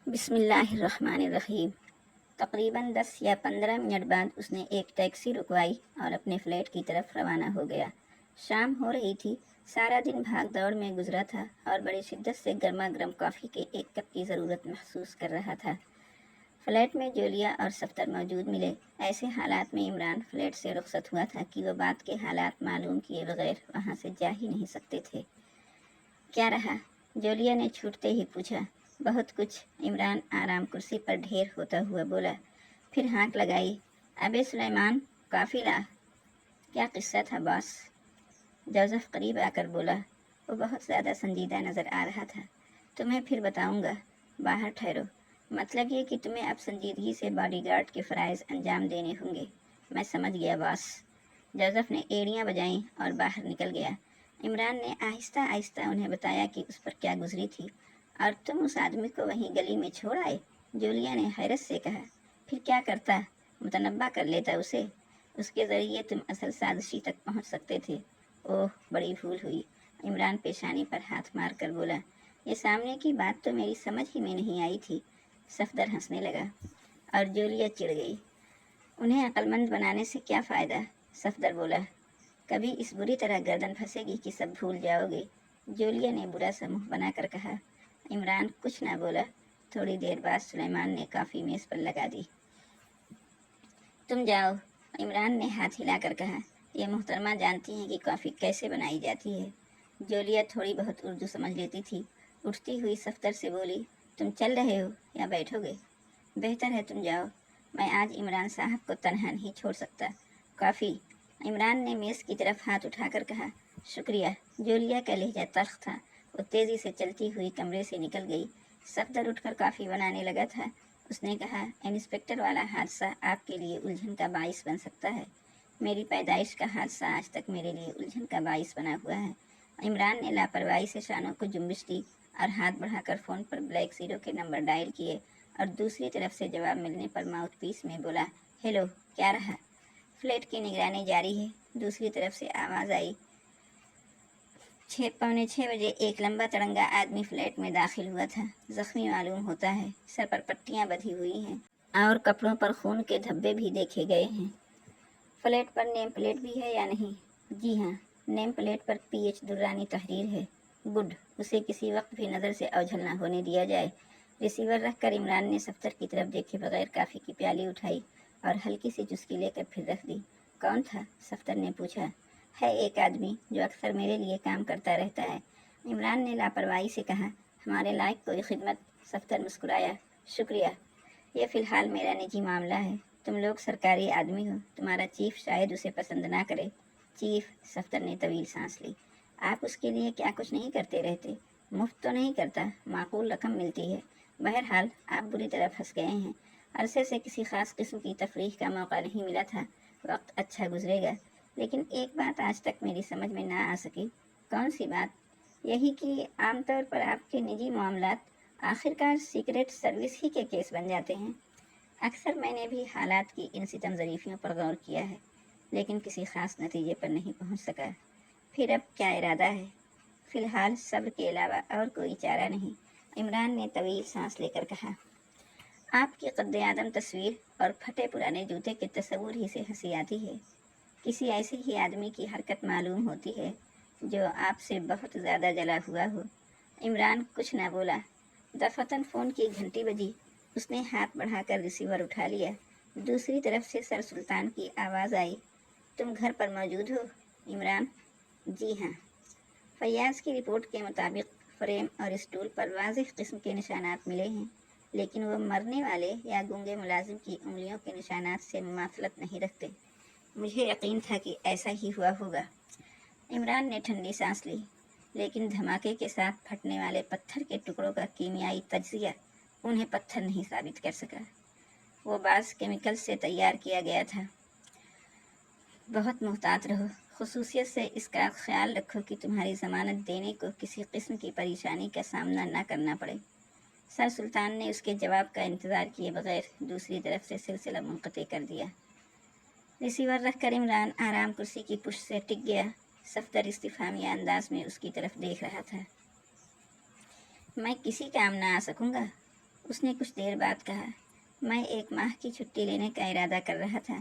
بسم اللہ الرحمن الرحیم۔ تقریباً 10 یا 15 منٹ بعد اس نے ایک ٹیکسی رکوائی اور اپنے فلیٹ کی طرف روانہ ہو گیا۔ شام ہو رہی تھی، سارا دن بھاگ دوڑ میں گزرا تھا اور بڑی شدت سے گرما گرم کافی کے ایک کپ کی ضرورت محسوس کر رہا تھا۔ فلیٹ میں جولیا اور صفدر موجود ملے۔ ایسے حالات میں عمران فلیٹ سے رخصت ہوا تھا کہ وہ بات کے حالات معلوم کیے بغیر وہاں سے جا ہی نہیں سکتے تھے۔ کیا رہا؟ جولیا نے چھوٹتے ہی پوچھا۔ بہت کچھ، عمران آرام کرسی پر ڈھیر ہوتا ہوا بولا۔ پھر ہانک لگائی۔ ابے سلیمان، کافی لا۔ کیا قصہ تھا باس؟ جوزف قریب آ کر بولا۔ وہ بہت زیادہ سنجیدہ نظر آ رہا تھا۔ تمہیں پھر بتاؤں گا، باہر ٹھہرو۔ مطلب یہ کہ تمہیں اب سنجیدگی سے باڈی گارڈ کے فرائض انجام دینے ہوں گے۔ میں سمجھ گیا باس۔ جوزف نے ایڑیاں بجائیں اور باہر نکل گیا۔ عمران نے آہستہ آہستہ انہیں بتایا کہ اس پر کیا گزری تھی۔ اور تم اس آدمی کو وہیں گلی میں چھوڑ آئے؟ جولیا نے حیرت سے کہا۔ پھر کیا کرتا؟ متنبہ کر لیتا اسے۔ اس کے ذریعے تم اصل سازشی تک پہنچ سکتے تھے۔ اوہ، بڑی بھول ہوئی۔ عمران پیشانی پر ہاتھ مار کر بولا۔ یہ سامنے کی بات تو میری سمجھ ہی میں نہیں آئی تھی۔ صفدر ہنسنے لگا اور جولیا چڑ گئی۔ انہیں عقل مند بنانے سے کیا فائدہ؟ صفدر بولا۔ کبھی اس بری طرح گردن پھنسے گی کہ سب بھول جاؤ گے، جولیا نے برا سا منہ بنا کر کہا۔ عمران کچھ نہ بولا۔ تھوڑی دیر بعد سلیمان نے کافی میز پر لگا دی۔ تم جاؤ، عمران نے ہاتھ ہلا کر کہا۔ یہ محترمہ جانتی ہیں کہ کافی کیسے بنائی جاتی ہے۔ جولیا تھوڑی بہت اردو سمجھ لیتی تھی۔ اٹھتی ہوئی صفدر سے بولی، تم چل رہے ہو یا بیٹھو گے؟ بہتر ہے تم جاؤ، میں آج عمران صاحب کو تنہا نہیں چھوڑ سکتا۔ کافی؟ عمران نے میز کی طرف ہاتھ اٹھا کر کہا۔ شکریہ۔ جولیا کا لہجہ تلخ تھا۔ وہ تیزی سے چلتی ہوئی کمرے سے نکل گئی۔ صفدر اٹھ کر کافی بنانے لگا تھا۔ اس نے کہا، انسپکٹر والا حادثہ آپ کے لیے الجھن کا باعث بن سکتا ہے۔ میری پیدائش کا حادثہ آج تک میرے لیے الجھن کا باعث بنا ہوا ہے۔ عمران نے لاپرواہی سے شانوں کو جنبش دی اور ہاتھ بڑھا کر فون پر بلیک زیرو کے نمبر ڈائل کیے اور دوسری طرف سے جواب ملنے پر ماؤتھ پیس میں بولا، ہیلو، کیا رہا؟ فلیٹ کی نگرانی جاری ہے۔ دوسری طرف سے آواز آئی۔ 6:45 بجے ایک لمبا تڑنگا آدمی فلیٹ میں داخل ہوا تھا۔ زخمی معلوم ہوتا ہے، سر پر پٹیاں بندھی ہوئی ہیں اور کپڑوں پر خون کے دھبے بھی دیکھے گئے ہیں۔ فلیٹ پر نیم پلیٹ بھی ہے یا نہیں؟ جی ہاں، نیم پلیٹ پر PH درانی تحریر ہے۔ گڈ، اسے کسی وقت بھی نظر سے اوجھل نہ ہونے دیا جائے۔ ریسیور رکھ کر عمران نے صفدر کی طرف دیکھے بغیر کافی کی پیالی اٹھائی اور ہلکی سی چسکی لے کر پھر رکھ دی۔ کون تھا؟ صفدر نے پوچھا۔ ہے ایک آدمی جو اکثر میرے لیے کام کرتا رہتا ہے، عمران نے لاپرواہی سے کہا۔ ہمارے لائق کوئی خدمت؟ صفدر مسکرایا۔ شکریہ، یہ فی الحال میرا نجی معاملہ ہے۔ تم لوگ سرکاری آدمی ہو، تمہارا چیف شاید اسے پسند نہ کرے۔ چیف؟ صفدر نے طویل سانس لی۔ آپ اس کے لیے کیا کچھ نہیں کرتے رہتے؟ مفت تو نہیں کرتا، معقول رقم ملتی ہے۔ بہرحال آپ بری طرح پھنس گئے ہیں۔ عرصے سے کسی خاص قسم کی تفریح کا موقع نہیں ملا تھا۔ وقت اچھا گزرے گا، لیکن ایک بات آج تک میری سمجھ میں نہ آ سکی۔ کون سی بات؟ یہی کہ عام طور پر آپ کے نجی معاملات آخرکار سیکریٹ سروس ہی کے کیس بن جاتے ہیں۔ اکثر میں نے بھی حالات کی ان ستم ظریفیوں پر غور کیا ہے، لیکن کسی خاص نتیجے پر نہیں پہنچ سکا۔ پھر اب کیا ارادہ ہے؟ فی الحال صبر کے علاوہ اور کوئی چارہ نہیں، عمران نے طویل سانس لے کر کہا۔ آپ کی قد آدم تصویر اور پھٹے پرانے جوتے کے تصور ہی سے ہنسی آتی ہے۔ کسی ایسے ہی آدمی کی حرکت معلوم ہوتی ہے جو آپ سے بہت زیادہ جلا ہوا ہو۔ عمران کچھ نہ بولا۔ دفعتاً فون کی گھنٹی بجی۔ اس نے ہاتھ بڑھا کر ریسیور اٹھا لیا۔ دوسری طرف سے سر سلطان کی آواز آئی۔ تم گھر پر موجود ہو؟ عمران: جی ہاں۔ فیاض کی رپورٹ کے مطابق فریم اور اسٹول پر واضح قسم کے نشانات ملے ہیں، لیکن وہ مرنے والے یا گونگے ملازم کی انگلیوں کے نشانات سے مماثلت نہیں رکھتے۔ مجھے یقین تھا کہ ایسا ہی ہوا ہوگا۔ عمران نے ٹھنڈی سانس لی، لیکن دھماکے کے ساتھ پھٹنے والے پتھر کے ٹکڑوں کا کیمیائی تجزیہ انہیں پتھر نہیں ثابت کر سکا۔ وہ بعض کیمیکل سے تیار کیا گیا تھا۔ بہت محتاط رہو، خصوصیت سے اس کا خیال رکھو کہ تمہاری ضمانت دینے کو کسی قسم کی پریشانی کا سامنا نہ کرنا پڑے۔ سر سلطان نے اس کے جواب کا انتظار کیے بغیر دوسری طرف سے سلسلہ منقطع کر دیا۔ ریسیور رکھ کر عمران آرام کرسی کی پشت سے ٹک گیا۔ صفدر استفہامیہ انداز میں اس کی طرف دیکھ رہا تھا۔ میں کسی کام نہ آ سکوں گا؟ اس نے کچھ دیر بعد کہا، میں 1 ماہ کی چھٹی لینے کا ارادہ کر رہا تھا۔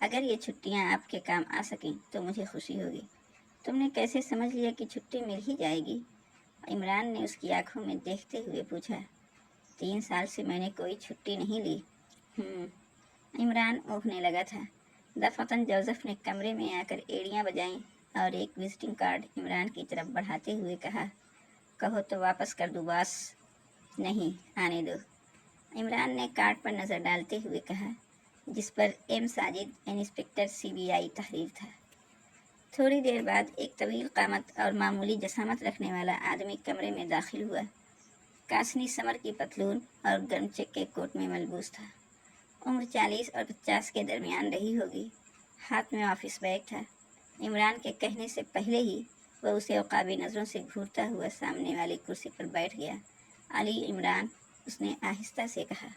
اگر یہ چھٹیاں آپ کے کام آ سکیں تو مجھے خوشی ہوگی۔ تم نے کیسے سمجھ لیا کہ چھٹی مل ہی جائے گی؟ عمران نے اس کی آنکھوں میں دیکھتے ہوئے پوچھا۔ 3 سال سے میں نے کوئی چھٹی نہیں لی۔ عمران اونگنے لگا تھا۔ دفعتاً جوزف نے کمرے میں آ کر ایڑیاں بجائیں اور ایک وزٹنگ کارڈ عمران کی طرف بڑھاتے ہوئے کہا، کہو تو واپس کر دوں باس۔ نہیں، آنے دو۔ عمران نے کارڈ پر نظر ڈالتے ہوئے کہا، جس پر ایم ساجد انسپکٹر CBI تحریر تھا۔ تھوڑی دیر بعد ایک طویل قامت اور معمولی جسامت رکھنے والا آدمی کمرے میں داخل ہوا۔ کاسنی سمر کی پتلون اور گرم چکے کوٹ میں ملبوس تھا۔ عمر 40 اور 50 کے درمیان رہی ہوگی۔ ہاتھ میں آفس بیگ تھا۔ عمران کے کہنے سے پہلے ہی وہ اسے عقابی نظروں سے گھورتا ہوا سامنے والی کرسی پر بیٹھ گیا۔ علی عمران، اس نے آہستہ سے کہا۔